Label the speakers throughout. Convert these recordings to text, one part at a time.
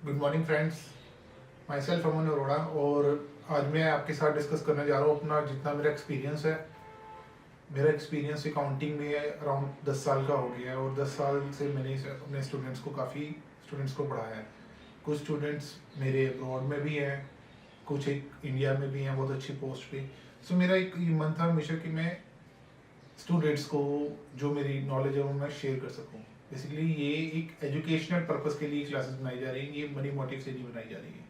Speaker 1: Good morning friends. My self Aman Arora और आज मैं आपके साथ डिस्कस करने जा रहा हूँ अपना जितना मेरा एक्सपीरियंस है। मेरा एक्सपीरियंस अकाउंटिंग में अराउंड 10 साल का हो गया है और 10 साल से मैंने अपने काफ़ी स्टूडेंट्स को पढ़ाया है। कुछ स्टूडेंट्स मेरे अब्रॉड में भी हैं, कुछ एक इंडिया में भी हैं बहुत अच्छी पोस्ट पे। सो मेरा एक ये मन था हमेशा कि मैं स्टूडेंट्स को जो मेरी नॉलेज है वो मैं शेयर कर सकूँ। बेसिकली ये एक एजुकेशनल पर्पस के लिए क्लासेस बनाई जा रही हैं, ये मनी मोटिव से नहीं बनाई जा रही है।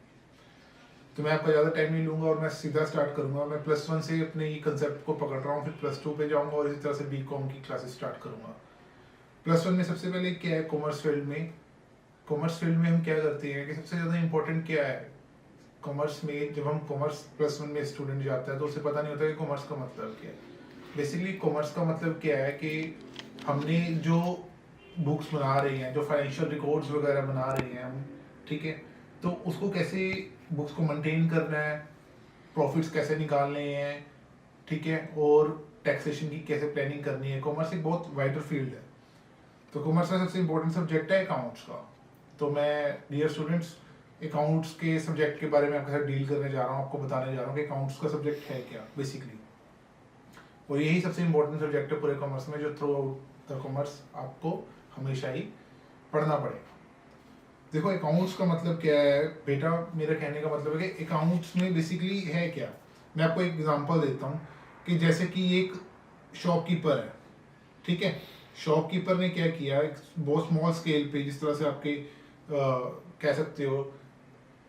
Speaker 1: तो मैं आपका ज़्यादा टाइम नहीं लूँगा और मैं सीधा स्टार्ट करूँगा। मैं +1 से अपने ये कंसेप्ट को पकड़ रहा हूँ, फिर +2 पे जाऊँगा और इसी तरह से BCom की क्लासेस स्टार्ट करूँगा। +1 में सबसे पहले क्या है, कॉमर्स फील्ड में हम क्या करते हैं कि सबसे ज़्यादा इंपॉर्टेंट क्या है कॉमर्स में। जब हम कॉमर्स +1 में स्टूडेंट जाता है तो उसे पता नहीं होता कि कॉमर्स का मतलब क्या है। बेसिकली कॉमर्स का मतलब क्या है कि हमने जो बुक्स बना रहे हैं, जो फाइनेंशियल रिकॉर्ड्स वगैरह बना रहे हैं हम, ठीक है, तो उसको कैसे बुक्स को मेंटेन करना है, प्रॉफिट्स कैसे निकालने हैं, ठीक है, और टैक्सेशन की कैसे प्लानिंग करनी है। कॉमर्स एक बहुत वाइडर फील्ड है। तो कॉमर्स का सबसे इंपॉर्टेंट सब्जेक्ट है अकाउंट्स का। तो मैं डियर स्टूडेंट्स अकाउंट्स के सब्जेक्ट के बारे में आपके साथ डील करने जा रहा हूँ, आपको बताने जा रहा हूँ कि अकाउंट्स का सब्जेक्ट है क्या बेसिकली। और यही सबसे इंपॉर्टेंट सब्जेक्ट है पूरे कॉमर्स में, जो थ्रू आउट द कॉमर्स आपको हमेशा ही पढ़ना पड़ेगा। देखो अकाउंट्स का मतलब क्या है बेटा, मेरा कहने का मतलब है कि अकाउंट्स में बेसिकली है क्या। मैं आपको एक एग्जांपल देता हूँ कि जैसे कि एक शॉपकीपर है, ठीक है। शॉपकीपर ने क्या किया, एक बहुत स्मॉल स्केल पे, जिस तरह से आपके कह सकते हो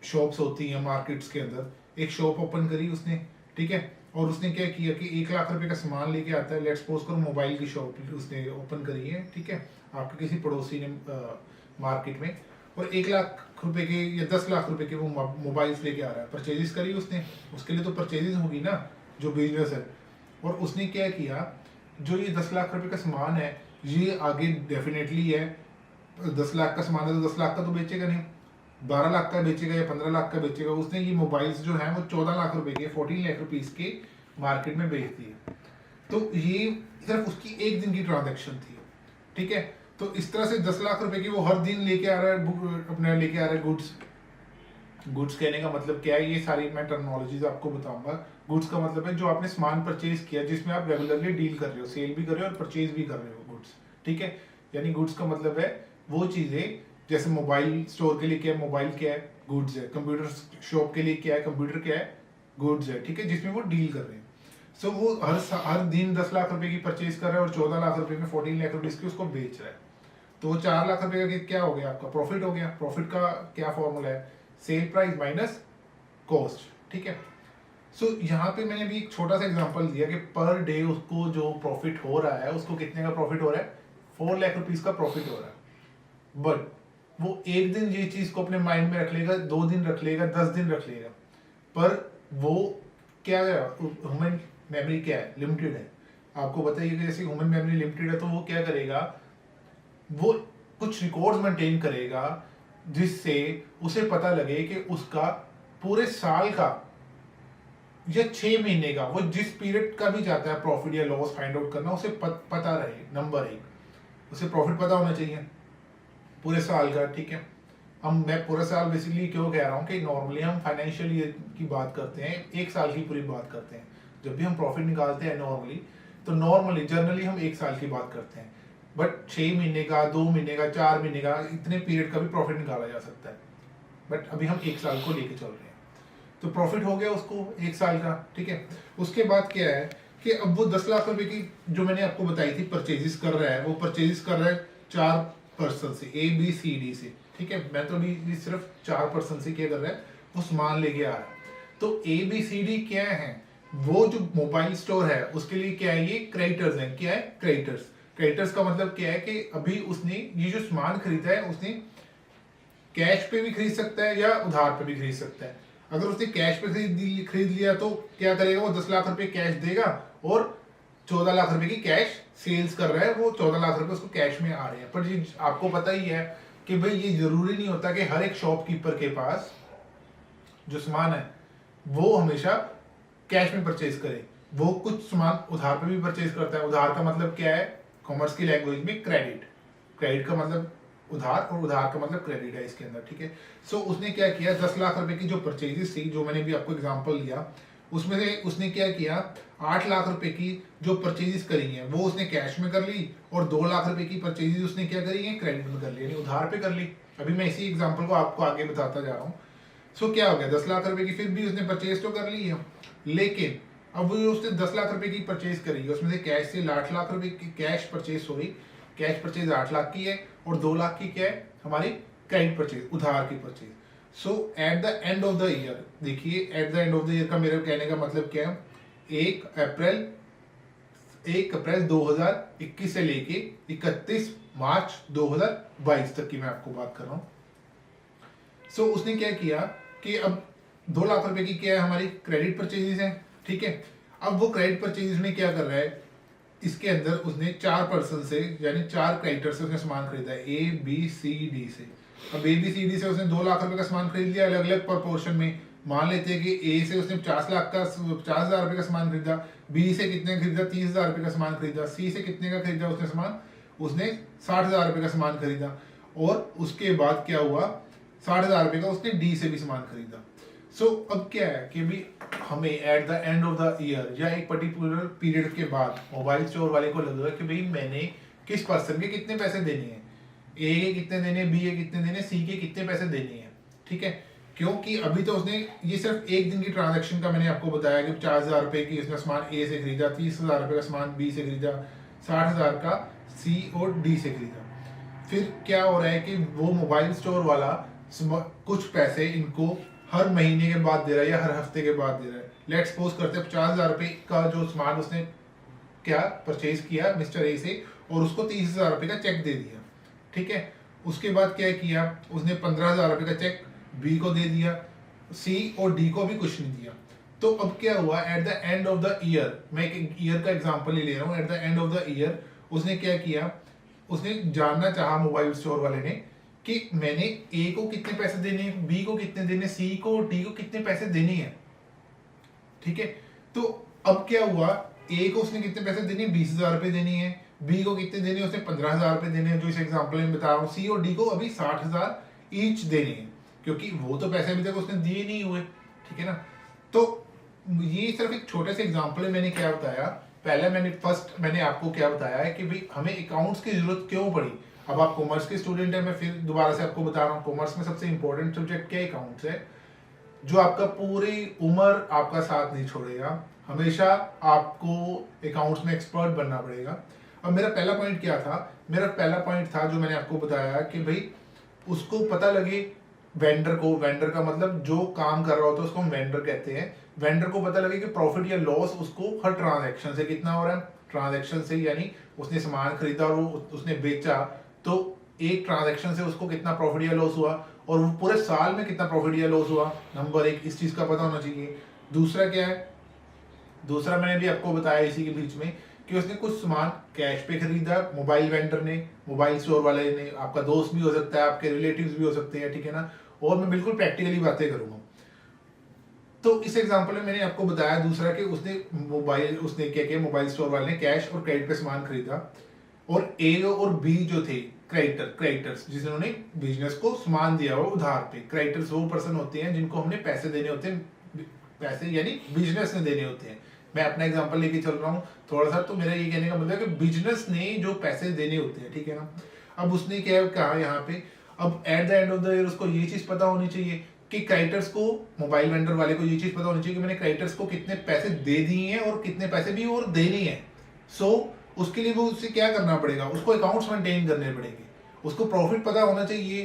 Speaker 1: शॉप्स होती हैं मार्केट्स के अंदर, एक शॉप ओपन करी उसने, ठीक है। और उसने क्या किया कि 1 लाख रुपए का सामान लेके आता है। लेट्स सपोज करो मोबाइल की शॉप उसने ओपन करी है, ठीक है, आपके किसी पड़ोसी ने मार्केट में, और 1 लाख रुपए के या 10 लाख रुपए के वो मोबाइल्स लेके आ रहा है। परचेजेस करी उसने, उसके लिए तो परचेजेस होगी ना, जो बिजनेस है। और उसने क्या किया, जो ये 10 लाख रुपए का सामान है ये आगे डेफिनेटली है 10 लाख का सामान है तो 10 लाख का तो बेचेगा नहीं, 12 लाख का बेचेगा या 15 लाख का बेचेगा। उसने ये मोबाइल्स जो हैं वो 14 लाख रुपए के, 14 लाख रुपीस के मार्केट में बेच दिए। तो ये सिर्फ उसकी एक दिन की ट्रांजैक्शन थी, ठीक है। तो इस तरह से 10 लाख रुपए की वो हर दिन लेके आ रहा है, अपने लेके आ रहा है गुड्स। गुड्स कहने का मतलब क्या है, ये सारी मैं टर्मिनोलॉजीज आपको बताऊंगा। गुड्स का मतलब है जो आपने सामान परचेज किया, जिसमें आप रेगुलरली डील कर रहे हो, सेल भी कर रहे हो और परचेज भी कर रहे हो गुड्स, ठीक है। यानी गुड्स का मतलब है वो चीजें, जैसे मोबाइल स्टोर के लिए क्या है, मोबाइल क्या है, गुड्स है। कंप्यूटर शॉप के लिए क्या है, कंप्यूटर क्या है, गुड्स है, ठीक है, जिसमें वो डील कर रहे हैं। सो वो हर दिन 10 लाख रुपए की परचेज कर रहा है और 14 लाख रुपए में 14 लाख रुपीज की उसको बेच रहा है। तो 4 लाख रुपए का क्या हो गया, आपका प्रॉफिट हो गया। प्रॉफिट का क्या फॉर्मूला है, सेल प्राइस माइनस कॉस्ट, ठीक है। सो यहाँ पे मैंने भी एक छोटा सा एग्जांपल दिया कि पर डे उसको जो प्रॉफिट हो रहा है, उसको कितने का प्रॉफिट हो रहा है, 4 लाख रुपीज का प्रॉफिट हो रहा है। बट वो एक दिन ये चीज को अपने माइंड में रख लेगा, 2 दिन रख लेगा, 10 दिन रख लेगा, पर वो क्या है, ह्यूमन मेमोरी क्या है, लिमिटेड है। आपको बताइए कि जैसे ह्यूमन मेमोरी लिमिटेड है, तो वो क्या करेगा, वो कुछ रिकॉर्ड्स मेंटेन करेगा जिससे उसे पता लगे कि उसका पूरे साल का या 6 महीने का, वो जिस पीरियड का भी चाहता है प्रॉफिट या लॉस फाइंड आउट करना, उसे पता रहे। नंबर 1, उसे प्रॉफिट पता होना चाहिए पूरे साल का, ठीक है। हम मैं पूरा साल बेसिकली क्यों कह रहा हूँ कि नॉर्मली हम फाइनेंशियल ईयर की बात करते हैं, 1 साल की पूरी बात करते हैं। जब भी हम प्रॉफिट निकालते हैं नॉर्मली, तो नॉर्मली जनरली हम 1 साल की बात करते हैं। बट 6 महीने का, 2 महीने का, 4 महीने का, इतने पीरियड का भी प्रॉफिट निकाला जा सकता है। बट अभी हम 1 साल को लेके चल रहे हैं। तो प्रॉफिट हो गया उसको 1 साल का, ठीक है। उसके बाद क्या है कि अब वो 10 लाख रुपए की जो मैंने आपको बताई थी परचेजेस कर रहा है, वो परचेजेस कर रहा है 4 पर्सन से, ABCD से, ठीक है। मैं तो अभी सिर्फ 4 पर्सन से क्या कर रहा है, वो सामान लेके आ रहा है। तो ABCD क्या है, वो जो मोबाइल स्टोर है उसके लिए क्या है, ये क्रेडिटर्स हैं। क्या है, क्रेडिटर्स। क्रेडिटर्स का मतलब क्या है कि अभी उसने ये जो सामान खरीदा है, उसने कैश पे भी खरीद सकता है या उधार पे भी खरीद सकता है। अगर उसने कैश पे खरीद लिया तो क्या करेगा, वो 10 लाख रुपए कैश देगा और 14 लाख रुपए की कैश सेल्स कर रहा है, वो 14 लाख रुपए उसको कैश में आ रहे हैं। पर ये आपको पता ही है कि भाई ये जरूरी नहीं होता कि हर एक शॉपकीपर के पास जो सामान है वो हमेशा कैश में परचेज करे। वो कुछ सामान उधार पे भी परचेज करता है। उधार का मतलब क्या है, कॉमर्स की लैंग्वेज में क्रेडिट। क्रेडिट का मतलब उधार, और उधार का मतलब क्रेडिट है इसके अंदर, ठीक है। सो उसने क्या किया, 10 लाख रुपए की जो परचेजेस थी, जो मैंने भी आपको एग्जांपल दिया, उसमें से उसने क्या किया, 8 लाख रुपए की जो परचेजेस करी हैं वो उसने कैश में कर ली, और 2 लाख रुपए की परचेजेस उसने क्या करी है, क्रेडिट में कर ली, यानी उधार पे कर ली। अभी मैं इसी एग्जाम्पल को आपको आगे बताता जा रहा हूँ। सो क्या हो गया, 10 लाख रुपए की फिर भी उसने परचेज तो कर ली है, लेकिन अब वो उसने 10 लाख रुपए की परचेज करी है, उसमें से कैश से 8 लाख रुपए की कैश परचेज हुई, कैश परचेज 8 लाख की है, और 2 लाख की क्या है, हमारी क्रेडिट परचेज, उधार की purchase. So at the end of the year, देखिए at the end of the year का मेरे कहने का मतलब क्या है, 1 अप्रैल 2021 से लेके 31 मार्च 2022 तक की मैं आपको बात कर रहा हूं। सो उसने क्या किया कि अब 2 लाख रुपए की क्या है, हमारी क्रेडिट परचेजेस है, ठीक है। अब वो क्रेडिट परचेजेस में क्या कर रहा है, इसके अंदर उसने 4 पर्सन से, यानी 4 क्रेडिटर से उसने सामान खरीदा है, ए बी सी डी से। अब ए बी सी डी से उसने 2 लाख रुपए का सामान खरीद लिया अलग अलग प्रोपोर्शन में। मान लेते हैं कि ए से उसने 50,000 रुपए का सामान खरीदा, बी से कितने खरीदा, 30,000 रुपए का सामान खरीदा, सी से कितने का खरीदा उसने सामान, उसने 60,000 रुपए का सामान खरीदा, और उसके बाद क्या हुआ, 60,000 रुपए का उसने डी से भी सामान खरीदा। सो अब क्या है कि भी हमें eight the end of the year या एक पर्टिकुलर पीरियड के बाद मोबाइल स्टोर वाले को लगेगा कि भाई मैंने किस पर्सन के कितने पैसे देने हैं, ए के कितने देने, बी के कितने देने, सी के कितने पैसे देने हैं, ठीक है। क्योंकि अभी तो उसने ये सिर्फ एक दिन की ट्रांजैक्शन का मैंने आपको बताया कि 40,000 रुपए की उसने सामान ए से खरीदा, 30,000 रुपए का सामान बी से खरीदा, 60,000 का सी और डी से खरीदा। फिर क्या हो रहा है कि वो मोबाइल स्टोर वाला कुछ पैसे इनको हर महीने के बाद दे रहा है या हर हफ्ते के बाद दे रहा है। लेट्स सपोज करते हैं 50,000 रुपए का जो सामान उसने क्या परचेज किया मिस्टर ए से, और उसको 30,000 रुपए का चेक दे दिया, ठीक है। उसके बाद क्या किया, उसने 15,000 रुपए का चेक बी को दे दिया, सी और डी को भी कुछ नहीं दिया। तो अब क्या हुआ, eight the end of the year, मैं एक ईयर का एग्जांपल ही ले रहा हूँ, eight the end of the year उसने क्या किया, उसने जानना चाहा मोबाइल स्टोर वाले ने कि मैंने ए को कितने पैसे देने हैं, बी को कितने देने, सी को, डी को कितने पैसे देने हैं, ठीक है। तो अब क्या हुआ, ए को उसने कितने पैसे देने, 20,000 रुपए देनी है, बी को कितने देने, उसने 15,000 रुपए देने हैं, जो इस एग्जांपल में बता रहा हूँ, सी और डी को अभी 60,000 ईच देने हैं, क्योंकि वो तो पैसे अभी तक उसने दिए नहीं हुए, ठीक है ना। तो ये सिर्फ एक छोटे से एग्जांपल है, मैंने क्या बताया, पहले मैंने आपको क्या बताया है कि भाई हमें अकाउंट्स की जरूरत क्यों पड़ी। अब आप कॉमर्स के स्टूडेंट है, मैं फिर दोबारा से आपको बता रहा हूँ, कॉमर्स में सबसे इंपॉर्टेंट सब्जेक्ट क्या अकाउंट्स है, जो आपका पूरी उम्र आपका साथ नहीं छोड़ेगा, हमेशा आपको अकाउंट्स में एक्सपर्ट बनना पड़ेगा। अब मेरा पहला पॉइंट क्या था, मेरा पहला पॉइंट था जो मैंने आपको बताया कि भाई उसको पता लगे, वेंडर को, वेंडर का मतलब जो काम कर रहा होता है उसको हम वेंडर कहते हैं, वेंडर को पता लगे कि प्रॉफिट या लॉस उसको हर ट्रांजैक्शन से कितना हो रहा है, ट्रांजैक्शन से यानी उसने सामान खरीदा और उसने बेचा, तो एक ट्रांजैक्शन से उसको कितना प्रॉफिट या लॉस हुआ, और वो पूरे साल में कितना प्रॉफिट या लॉस हुआ, नंबर एक, इस चीज का पता होना चाहिए। दूसरा क्या है, दूसरा मैंने भी आपको बताया इसी के बीच में कि उसने कुछ सामान कैश पे खरीदा, मोबाइल वेंडर ने, मोबाइल स्टोर वाले ने, आपका दोस्त भी हो सकता है, आपके रिलेटिव्स भी हो सकते हैं, ठीक है ना। और मैं बिल्कुल प्रैक्टिकली बातें करूंगा। तो इस एग्जांपल में मैंने आपको बताया दूसरा कि उसने क्या किया, मोबाइल स्टोर वाले ने कैश और क्रेडिट पे सामान खरीदा, और ए और बी जो थे क्रेडिटर्स जिन्होंने बिजनेस को सामान दिया हो उधार पे, क्रेडिटर्स वो पर्सन होते हैं जिनको हमने पैसे देने होते हैं, पैसे यानी बिजनेस ने देने होते हैं। मैं अपना एग्जांपल लेके चल रहा हूँ थोड़ा सा, तो मेरा ये कहने का मतलब है कि बिजनेस ने जो पैसे देने होते हैं, ठीक है ना। अब उसने क्या कहा यहाँ पे, अब eight the end of the year उसको ये चीज पता होनी चाहिए कि क्रेडिटर्स को, मोबाइल वेंडर वाले को ये चीज पता होनी चाहिए कि मैंने क्रेडिटर्स को कितने पैसे दे दिए हैं और कितने पैसे भी और देने हैं। सो उसके लिए वो उससे क्या करना पड़ेगा, उसको अकाउंट्स मेंटेन करने पड़ेंगे, उसको प्रॉफिट पता होना चाहिए,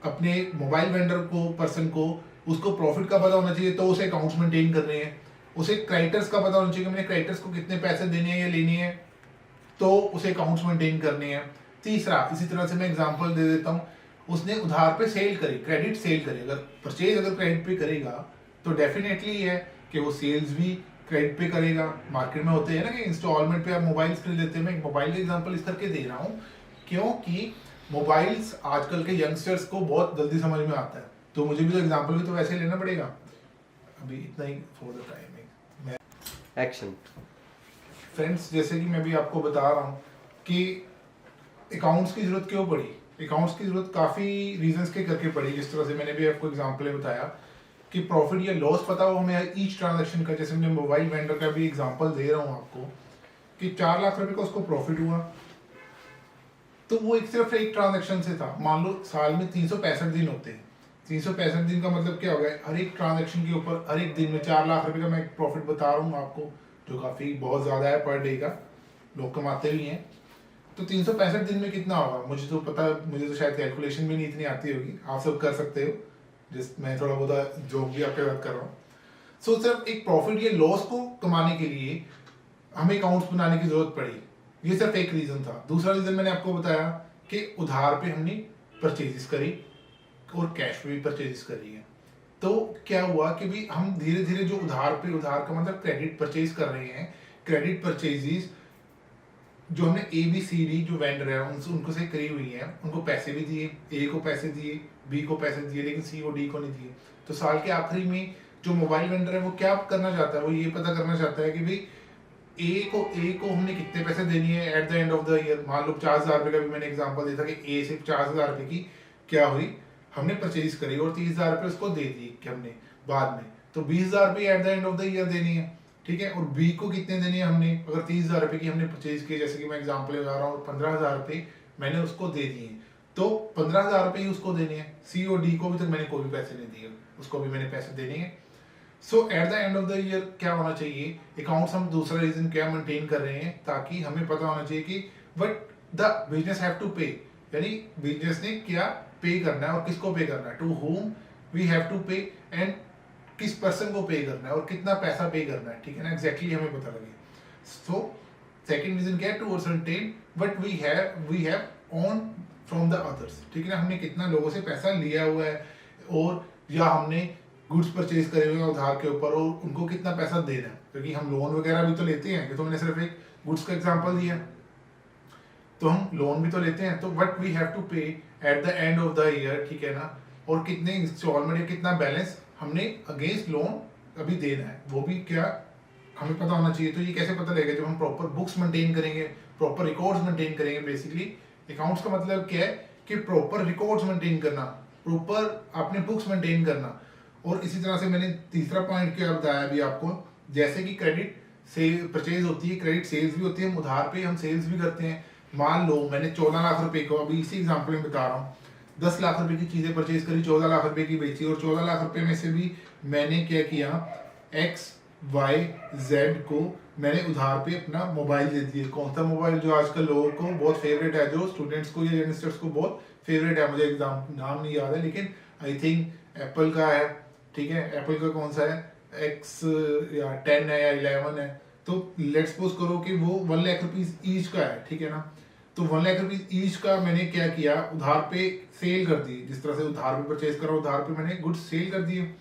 Speaker 1: अपने मोबाइल वेंडर को, पर्सन को, उसको प्रॉफिट का पता होना चाहिए, तो उसे अकाउंट्स मेंटेन करने हैं। उसे क्रेडिटर्स का पता होना चाहिए कि मैंने क्रेडिटर्स को कितने पैसे देने हैं या लेने हैं, तो उसे अकाउंट्स मेंटेन करने हैं। तीसरा, इसी तरह से मैं एग्जांपल दे देता हूँ, उसने उधार पे सेल करी, क्रेडिट सेल करी, अगर परचेज अगर क्रेडिट पे करेगा तो डेफिनेटली है कि वो सेल्स भी क्रेडिट पे करेगा। मार्केट में होते हैं ना कि इंस्टॉलमेंट पे आप मोबाइल खरीद लेते हैं, मैं एक मोबाइल का एग्जांपल इस करके दे रहा हूँ क्योंकि मोबाइल्स आजकल के यंगस्टर्स को बहुत जल्दी समझ में आता है, तो मुझे भी तो एग्जांपल भी तो वैसे लेना पड़ेगा। अभी इतना ही फॉर द टाइमिंग। मैं
Speaker 2: एक्शन।
Speaker 1: फ्रेंड्स, जैसे कि मैं भी आपको बता रहा हूँ कि अकाउंट्स की जरूरत क्यों पड़ी। अकाउंट्स की जरूरत काफ़ी रीजंस के करके पड़ी, जिस तरह से मैंने भी आपको एग्जांपल में बताया कि प्रॉफिट या लॉस पता हो हमें ईच ट्रांजैक्शन का। जैसे मैं मोबाइल वेंडर का भी एग्जांपल दे रहा हूँ आपको कि 4 लाख रुपए का उसको प्रॉफिट हुआ, तो वो एक सिर्फ एक ट्रांजैक्शन से था। मान लो साल में 365 दिन होते हैं, 365 दिन का मतलब क्या हो गया, हर एक ट्रांजैक्शन के ऊपर हर एक दिन में 4 लाख रुपए का मैं एक प्रॉफिट बता रहा हूँ आपको, जो काफ़ी बहुत ज़्यादा है पर डे का, लोग कमाते भी हैं। तो 365 दिन में कितना होगा मुझे तो पता, मुझे तो शायद कैलकुलेशन भी नहीं इतनी आती होगी, आप सब कर सकते हो, जिस मैं थोड़ा बहुत जो भी आपके बात कर रहा हूँ। सो सिर्फ एक प्रॉफिट या लॉस को कमाने के लिए हमें अकाउंट्स बनाने की जरूरत पड़ी, ये सिर्फ एक रीजन था। दूसरा रीजन मैंने आपको बताया कि उधार पे हमने परचेजेस करी और कैश पे भी परचेजेस करी है। तो क्या हुआ कि भी हम धीरे धीरे जो उधार का मतलब क्रेडिट परचेज कर रहे हैं, क्रेडिट परचेजेस जो हमने ए बी सी डी जो वेंडर है उनको से करी हुई है, उनको पैसे भी दिए, ए को पैसे दिए, बी को पैसे दिए, लेकिन सी और डी को नहीं दिए। तो साल के आखिरी में जो मोबाइल वेंडर है वो क्या करना चाहता है, वो ये पता करना चाहता है कि भाई ए को हमने कितने पैसे देनी है eight the end of the year. मान लो 50,000 रुपये का भी मैंने एग्जांपल दिया था कि ए से 50,000 रुपये की क्या हुई, हमने परचेज करी और 30,000 रुपये उसको दे दिए कि हमने बाद में, तो 20,000 रुपये eight the end of the year देनी है, ठीक है। और बी को कितने देने हैं हमने, अगर 30,000 रुपये की हमने परचेज की, जैसे कि मैं एग्जाम्पल लगा रहा हूँ, 15,000 रुपये मैंने उसको दे दिए, तो 15,000 रुपये ही उसको देने हैं। सी और डी को भी तक मैंने कोई भी पैसे नहीं दिए, उसको भी मैंने पैसे देने हैं। So at the end of the year क्या होना चाहिए, अकाउंट्स हम दूसरा रीजन क्या मेंटेन कर रहे हैं, ताकि हमें पता होना चाहिए कि but the business have to pay, यानी बिजनेस ने क्या पे करना है और किसको पे करना है, to whom we have to pay, and किस पर्सन को पे करना है और कितना पैसा पे करना है, ठीक है ना, एग्जैक्टली हमें पता लगे। सो सेकंड रीजन क्या है, to certain but we have on from the others, ठीक है ना, हमने कितना लोगों से पैसा लिया हुआ है और या हमने गुड्स परचेज करे हुए हैं उधार के ऊपर और उनको कितना पैसा देना है, क्योंकि हम लोन वगैरह भी तो लेते हैं, ये तो मैंने सिर्फ एक गुड्स का एग्जांपल दिया, तो हम लोन भी तो लेते हैं, तो व्हाट वी हैव टू पे eight the end of the year, ठीक है ना, और कितने इंस्टॉलमेंट या कितना बैलेंस हमने अगेंस्ट लोन अभी देना है, वो भी क्या हमें पता होना चाहिए। तो ये कैसे पता लगेगा, जब हम प्रॉपर बुक्स मेंटेन करेंगे, प्रॉपर रिकॉर्ड्स मेंटेन करेंगे। बेसिकली अकाउंट्स का मतलब क्या है कि प्रॉपर रिकॉर्ड्स मेंटेन करना, प्रॉपर अपने बुक्स मेंटेन करना। और इसी तरह से मैंने तीसरा पॉइंट क्या बताया अभी आपको, जैसे कि क्रेडिट सेल परचेज होती है, क्रेडिट सेल्स भी होती है, हम उधार पे हम सेल्स भी करते हैं। मान लो मैंने 14 लाख रुपए को, अभी इसी एग्जांपल में बता रहा हूँ, 10 लाख रुपए की चीजें परचेज करी, 14 लाख रुपए की बेची, और 14 लाख रुपए में से भी मैंने क्या किया, एक्स वाई जेड को मैंने उधार पे अपना मोबाइल दे दिया। कौन सा मोबाइल, जो आजकल लोगों को बहुत फेवरेट है, जो स्टूडेंट्स को या यंगस्टर्स को बहुत फेवरेट है, मुझे एग्जाम नाम नहीं याद है, लेकिन आई थिंक एप्पल का है, ठीक है, एप्पल का कौन सा है, एक्स या 10 है या 11 है। तो लेट्स सपोज करो कि वो 1 लाख रुपीज ईच का है, ठीक है ना, तो 1 लाख रुपीज ईच का मैंने क्या किया, उधार पे सेल कर दी। जिस तरह से उधार पे परचेज करा, उधार पे मैंने गुड्स सेल कर दिए।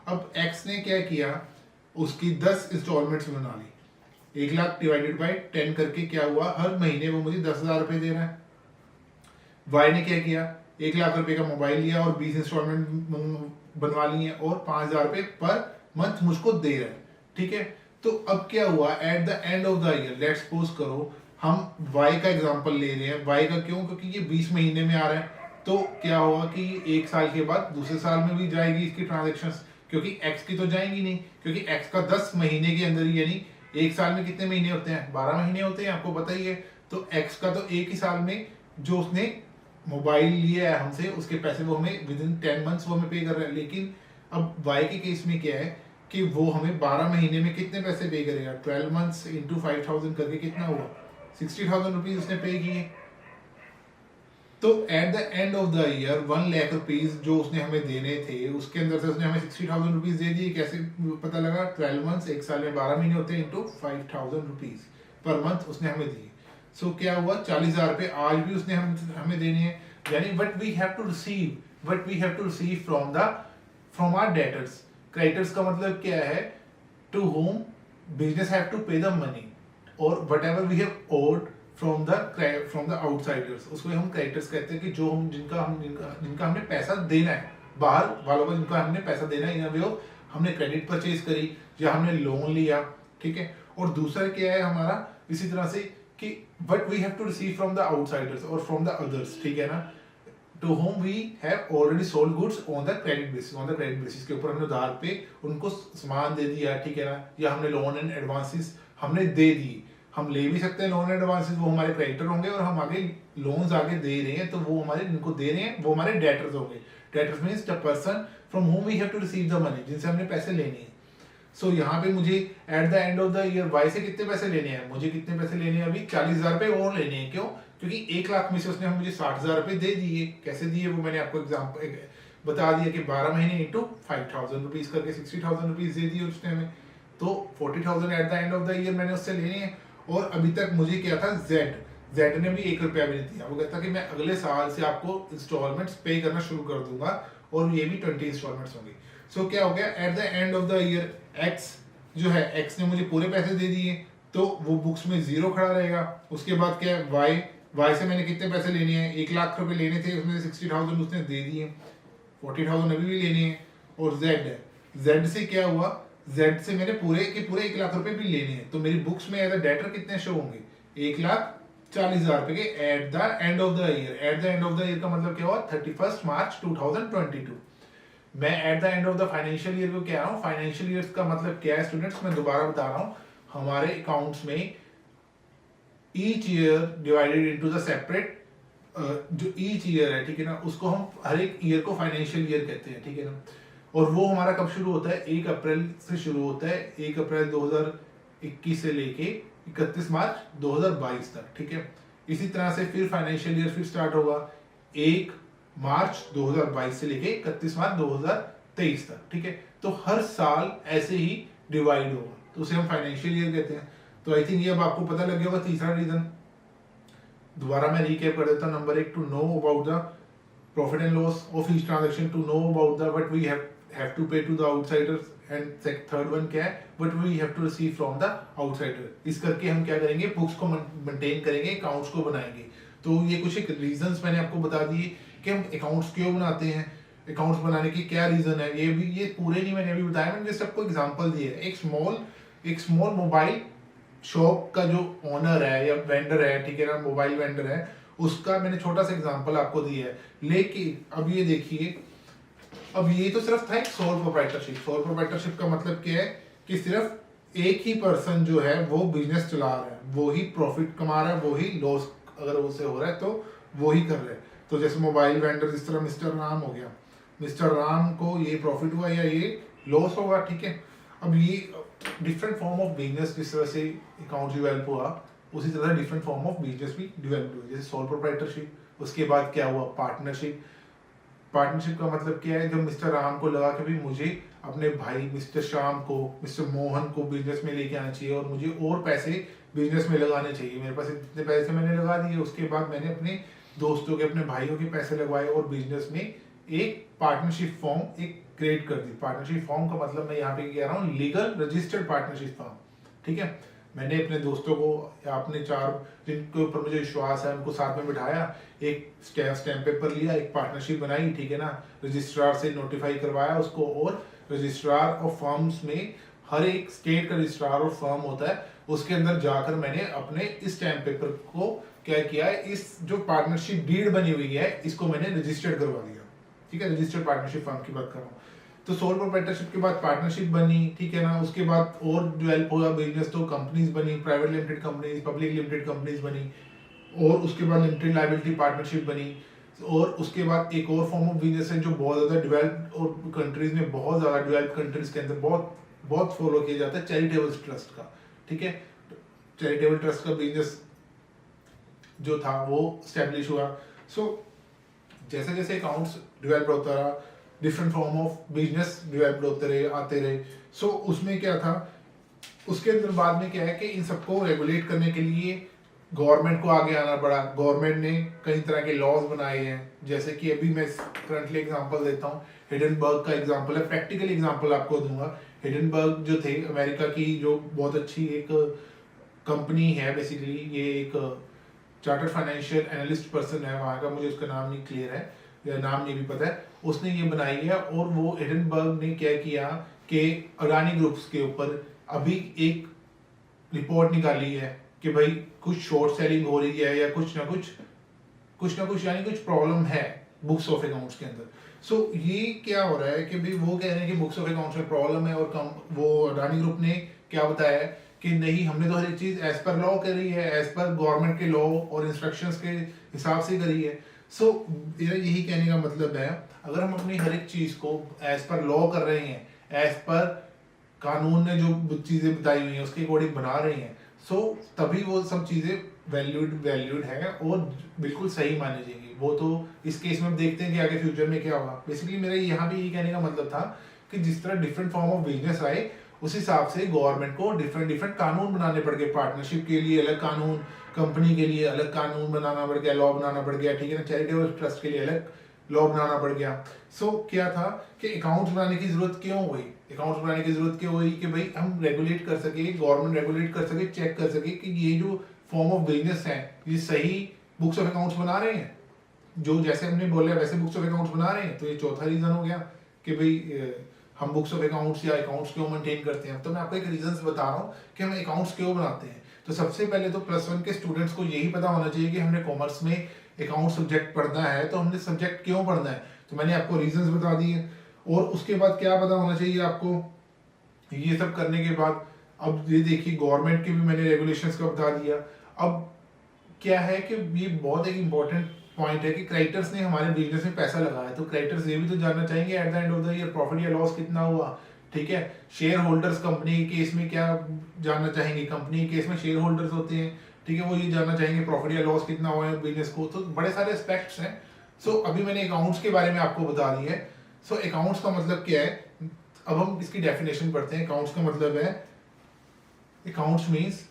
Speaker 1: अब एक्स ने क्या किया, उसकी 10 इंस्टॉलमेंट्स बना ली, 1 लाख डिवाइडेड बाई 10 करके क्या हुआ, हर महीने वो मुझे 10,000 रुपए दे रहा है। वाई ने क्या किया, 1 लाख रुपए का मोबाइल लिया और 20 इंस्टॉलमेंट बनवा ली है और 5,000 रुपए पर मंथ मुझको दे रहे हैं, ठीक है। तो अब क्या हुआ, eight the end of the year, let's suppose करो हम वाई का एग्जांपल ले रहे हैं। वाई का क्यों, क्योंकि ये 20 महीने में आ रहा है, तो क्या होगा कि 1 साल के बाद दूसरे साल में भी जाएगी इसकी ट्रांजेक्शन्स, क्योंकि एक्स की तो जाएंगी नहीं, क्योंकि एक्स का 10 महीने के अंदर ही, यानी 1 साल में कितने महीने होते हैं, 12 महीने होते हैं, आपको पता ही है। तो एक्स का तो एक ही साल में जो उसने मोबाइल लिया है हमसे, उसके पैसे वो हमें विद इन 10 मंथ्स वो हमें पे कर रहे हैं। लेकिन अब वाई के केस में क्या है कि वो हमें 12 महीने में कितने पैसे पे करेगा, 12 मंथ्स इंटू 5,000 करके कितना हुआ, 60,000 रुपीज उसने पे किए। तो eight the end of the year 1 lakh rupees जो उसने हमें देने थे, उसके अंदर से उसने हमें 60,000 रुपीज दे दिए। कैसे पता लगा, 12 मंथ्स, 1 साल में 12 महीने होते हैं, इंटू 5,000 रुपीज पर मंथ उसने हमें दिए। सो क्या हुआ, 40,000 रुपए आज भी उसने हमें देने हैं, यानी what we have to receive from our debtors. Creditors का मतलब क्या है, to whom business have to pay the money, और whatever we have owed from the outsiders, उसको हम क्रेडिटर्स कहते हैं, कि जो हम जिनका हमने पैसा देना है, बाहर वालों को जिनका हमने पैसा देना है, इन हमने क्रेडिट परचेज करी या हमने लोन लिया, ठीक है। और दूसरा क्या है हमारा, इसी तरह से कि what we have to receive from the outsiders और फ्रॉम द अदर्स, ठीक है ना। To whom we have already sold goods on the credit basis के ऊपर हमने उधार पे उनको सामान दे दिया, ठीक है ना, या हमने लोन एंड एडवांसेस हमने दे दी। हम ले भी सकते हैं लोन एंड एडवांसेस, वो हमारे क्रेडिटर होंगे, और हम आगे लोन्स आगे दे रहे हैं तो वो हमारे इनको दे रहे हैं वो हमारे डेटर्स होंगे। Debtors means the person from whom we have to receive the money, जिनसे हमने पैसे लेने हैं। सो यहाँ पे मुझे at the end of the year Y से कितने पैसे लेने हैं, मुझे कितने पैसे लेने हैं, अभी 40,000 रुपए और लेने हैं। क्यों? क्योंकि 1 लाख में से उसने मुझे 60,000 रुपए दे दिए। कैसे दिए वो मैंने आपको एग्जाम्पल बता दिया कि 12 महीने इंटू 5,000 रुपीज करके 60,000 रुपीज दे दिए उसने हमें। तो 40,000 eight the end of the year मैंने उससे लेने हैं। और अभी तक मुझे क्या था, जेड ने भी 1 रुपया भी नहीं दिया। वो कहता कि मैं अगले साल से आपको इंस्टॉलमेंट्स पे करना शुरू कर दूंगा, और ये भी 20 इंस्टॉलमेंट्स होंगी। सो क्या हो गया, eight the end of the year x जो है, एक्स ने मुझे पूरे पैसे दे दिए, तो वो बुक्स में 0 खड़ा रहेगा। उसके बाद क्या है, वाई से मैंने कितने पैसे लेने हैं, 1 लाख रुपए लेने थे, उसमें से 60,000 उसने दे दिए, 40,000 अभी भी लेने हैं। और जेड है, जेड से क्या हुआ, जेड से मैंने पूरे के पूरे 1 लाख रुपए भी लेने हैं। तो मेरी बुक्स में एज अ डेटर कितने शो होंगे, 1,40,000 रुपए के eight the end of the year. Eight the end of the year का मतलब क्या हुआ, 31 मार्च 2022। मैं eight the end of the financial year को कह रहा हूँ। फाइनेंशियल ईयर का मतलब क्या है स्टूडेंट्स, मैं दोबारा बता रहा हूँ, हमारे अकाउंट्स में each year divided into the separate, जो ईच ईयर है, ठीक है ना, उसको हम हर एक ईयर को फाइनेंशियल ईयर कहते हैं, ठीक है ना। और वो हमारा कब शुरू होता है, 1 अप्रैल से शुरू होता है, 1 अप्रैल 2021 से लेके 31 मार्च 2022 तक, ठीक है। इसी तरह से फिर फाइनेंशियल ईयर फिर स्टार्ट होगा 1 मार्च 2022 से लेके 31 मार्च 2023 तक, ठीक है। तो हर साल ऐसे ही डिवाइड होगा, तो उसे हम फाइनेंशियल ईयर कहते हैं। तो आई थिंक ये अब आपको पता लग गया होगा। तीसरा रीजन दोबारा मैं रिकैप कर देता हूं। Number 1, to know about the profit and loss of each transaction, to know about the what we have to pay to the outsiders, and third one क्या है, what we have to receive from the outsider. इस करके हम क्या करेंगे, books को maintain करेंगे, accounts को बनाएंगे। तो ये कुछ एक रीजंस मैंने आपको बता दिए कि हम अकाउंट्स क्यों बनाते हैं, अकाउंट्स बनाने की क्या रीजन है। ये पूरे नहीं मैंने अभी बताया, मैंने जस्ट आपको एग्जांपल दिए है। एक स्मॉल मोबाइल शॉप का जो ओनर है या वेंडर है, ठीक है ना, मोबाइल वेंडर है, उसका मैंने छोटा सा एग्जांपल आपको दिया है। लेकिन अब ये देखिए, अब ये तो सिर्फ था एक सोल प्रोप्राइटरशिप। सोल प्रोप्राइटरशिप का मतलब क्या है कि सिर्फ एक ही पर्सन जो है वो बिजनेस चला रहा है, वो ही प्रॉफिट कमा रहा है, वो ही लॉस अगर उससे हो रहा है तो वो ही कर रहे हैं। तो जैसे मोबाइल वेंडर, जिस तरह मिस्टर राम हो गया, मिस्टर राम को ये प्रॉफिट हुआ या ये लॉस होगा, ठीक है। अब ये डिफरेंट फॉर्म ऑफ बिजनेस, जिस तरह से अकाउंट डेवलप हुआ उसी तरह डिफरेंट फॉर्म ऑफ बिजनेस भी डेवलप हुए। जैसे सोल प्रोप्राइटरशिप, उसके बाद क्या हुआ, पार्टनरशिप। पार्टनरशिप का मतलब क्या है, जब मिस्टर राम को लगा कि भी मुझे अपने भाई मिस्टर श्याम को, मिस्टर मोहन को बिजनेस में लेके आना चाहिए और मुझे और पैसे बिजनेस में लगाने चाहिए, मेरे पास इतने पैसे मैंने लगा दिए। उसके बाद मैंने अपने दोस्तों के, अपने भाइयों के पैसे लगवाए और बिजनेस में एक पार्टनरशिप फॉर्म एक क्रिएट कर दी। पार्टनरशिप फॉर्म का मतलब मैं यहाँ पे कह रहा हूँ लीगल रजिस्टर्ड पार्टनरशिप फॉर्म, ठीक है। मैंने अपने दोस्तों को या अपने 4 जिनके ऊपर मुझे विश्वास है उनको साथ में बिठाया, एक स्टैम्प पेपर लिया, एक पार्टनरशिप बनाई, ठीक है ना, रजिस्ट्रार से नोटिफाई करवाया उसको। और रजिस्ट्रार ऑफ फर्म्स में हर एक स्टेट का रजिस्ट्रार ऑफ फर्म होता है, उसके अंदर जाकर मैंने अपने इस स्टैम्प पेपर को क्या किया है, इस जो पार्टनरशिप डीड बनी हुई है इसको मैंने रजिस्टर्ड करवा दिया, ठीक है। रजिस्टर्ड पार्टनरशिप फर्म की बात कर रहा हूँ। तो सोल प्रोप्राइटरशिप के बाद पार्टनरशिप बनी, ठीक है ना। उसके बाद और डेवलप हुआ बिजनेस, तो कंपनीज बनी, private limited companies, public limited companies बनी, और उसके बाद लिमिटेड लायबिलिटी पार्टनरशिप बनी। और उसके बाद एक और फॉर्म ऑफ बिजनेस है जो बहुत ज़्यादा डेवलप्ड और कंट्रीज में, बहुत ज़्यादा डेवलप्ड कंट्रीज के अंदर बहुत फॉलो किया जाता है, चैरिटेबल ट्रस्ट का, ठीक है। चैरिटेबल ट्रस्ट का बिजनेस जो था वो स्टैब्लिश हुआ। सो जैसे जैसे अकाउंट्स डेवलप होता रहा, different form of business develop होते रहे, आते रहे। सो उसमें क्या था, उसके अंदर बाद में क्या है कि इन सबको रेगुलेट करने के लिए गवर्नमेंट को आगे आना पड़ा। गवर्नमेंट ने कई तरह के लॉज बनाए हैं, जैसे कि अभी मैं करंटली एग्जांपल देता हूँ, हिडनबर्ग का एग्जांपल है, प्रैक्टिकल एग्जांपल आपको दूंगा। हिडनबर्ग जो थे अमेरिका की जो बहुत अच्छी एक कंपनी है, बेसिकली ये एक चार्टर्ड फाइनेंशियल एनालिस्ट पर्सन है वहाँ का, मुझे उसका नाम नहीं क्लियर है या नाम नहीं भी पता है, उसने ये बनाई है। और वो हिडनबर्ग ने क्या किया कि अडानी ग्रुप्स के ऊपर अभी एक रिपोर्ट निकाली है कि भाई कुछ शॉर्ट सेलिंग हो रही है या कुछ ना कुछ यानी कुछ प्रॉब्लम है बुक्स ऑफ अकाउंट्स के अंदर। सो ये क्या हो रहा है कि भाई वो कह रहे हैं कि बुक्स ऑफ अकाउंट्स में प्रॉब्लम है, और वो अडानी ग्रुप ने क्या बताया है कि नहीं, हमने तो हर एक चीज एज पर लॉ करी है, एज पर गवर्नमेंट के लॉ और इंस्ट्रक्शंस के हिसाब से करी है। सो यही कहने का मतलब है, अगर हम अपनी हर एक चीज को एज पर लॉ कर रहे हैं, एज पर कानून ने जो चीजें बताई हुई हैं उसके अकॉर्डिंग बना रहे हैं, सो तभी वो सब चीजें वैल्यूड है और बिल्कुल सही मानी जाएगी। वो तो इस केस में हम देखते हैं कि आगे फ्यूचर में क्या होगा। बेसिकली मेरा यहाँ भी यही कहने का मतलब था कि जिस तरह डिफरेंट फॉर्म ऑफ बिजनेस आए, उस हिसाब से गवर्नमेंट को डिफरेंट डिफरेंट कानून बनाने पड़ गए। पार्टनरशिप के लिए अलग कानून, कंपनी के लिए अलग कानून बनाना पड़ गया, लॉ बनाना पड़ गया, ठीक है ना। चैरिटेबल ट्रस्ट के लिए अलग लॉ बनाना पड़ गया। सो क्या था कि अकाउंट्स बनाने की जरूरत क्यों हुई? अकाउंट्स बनाने की जरूरत क्यों हुई कि भाई हम रेगुलेट कर सके, गवर्नमेंट रेगुलेट कर सके, चेक कर सके कि ये जो फॉर्म ऑफ बिजनेस है ये सही बुक्स ऑफ अकाउंट्स बना रहे हैं, जो जैसे हमने बोला वैसे बुक्स ऑफ अकाउंट्स बना रहे हैं। तो ये चौथा रीजन हो गया कि भाई हम बुक्स ऑफ अकाउंट्स या अकाउंट्स क्यों मेंटेन करते हैं। तो मैं आपको एक रीजंस बता रहा हूँ कि हम अकाउंट्स क्यों बनाते हैं। तो सबसे पहले तो +1 के स्टूडेंट्स को यही पता होना चाहिए कि हमने कॉमर्स में अकाउंट सब्जेक्ट पढ़ना है, तो हमने सब्जेक्ट क्यों पढ़ना है। तो मैंने आपको रीजंस बता दिए। और उसके बाद क्या पता होना चाहिए आपको, ये सब करने के बाद अब ये देखिए गवर्नमेंट के भी मैंने रेगुलेशंस का बता दिया। अब क्या है कि ये बहुत एक इंपॉर्टेंट पॉइंट है कि क्रेडिटर्स ने हमारे बिजनेस में पैसा लगाया है, तो क्रेडिटर्स ये भी तो जानना चाहेंगे eight the end of the year profit या लॉस कितना हुआ, ठीक है। शेयर होल्डर्स कंपनी के केस में क्या जानना चाहेंगे, कंपनी के केस में शेयर होल्डर्स होते हैं, ठीक है, वो ये जानना चाहेंगे प्रॉफिट या लॉस कितना हुआ है बिजनेस को। तो बड़े सारे एस्पेक्ट्स हैं। सो अभी मैंने अकाउंट्स के बारे में आपको बता दी है। सो अकाउंट्स का मतलब क्या है, अब हम इसकी डेफिनेशन पढ़ते हैं। अकाउंट्स का मतलब है, अकाउंट्स मीन्स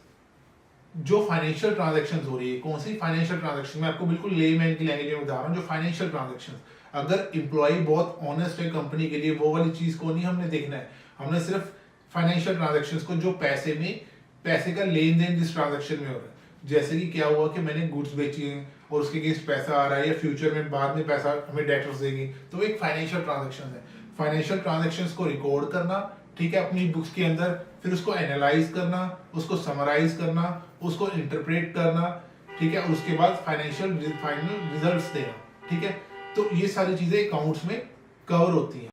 Speaker 1: जो फाइनेंशियल ट्रांजैक्शंस हो रही है। कौन सी फाइनेंशियल ट्रांजैक्शन? मैं आपको बिल्कुल लेमैन की लैंग्वेज में बता रहा हूँ। जो फाइनेंशियल ट्रांजैक्शंस, अगर एम्प्लॉय बहुत ऑनेस्ट है कंपनी के लिए, वो वाली चीज को नहीं हमने देखना है। हमने सिर्फ फाइनेंशियल ट्रांजैक्शंस को, जो पैसे का लेन देन जिस ट्रांजैक्शन में हो रहा है। जैसे कि क्या हुआ कि मैंने गुड्स बेची है और उसके अगेंस्ट पैसा आ रहा है, या फ्यूचर में बाद में पैसा हमें डेटर्स देगी, तो वो एक फाइनेंशियल ट्रांजैक्शन है। फाइनेंशियल ट्रांजैक्शंस को रिकॉर्ड करना, ठीक है, अपनी बुक्स के अंदर, फिर उसको एनालाइज करना, उसको समराइज करना, उसको इंटरप्रेट करना, ठीक है, उसके बाद फाइनल रिजल्ट्स देना, ठीक है। तो ये सारी चीजें अकाउंट्स में कवर होती हैं।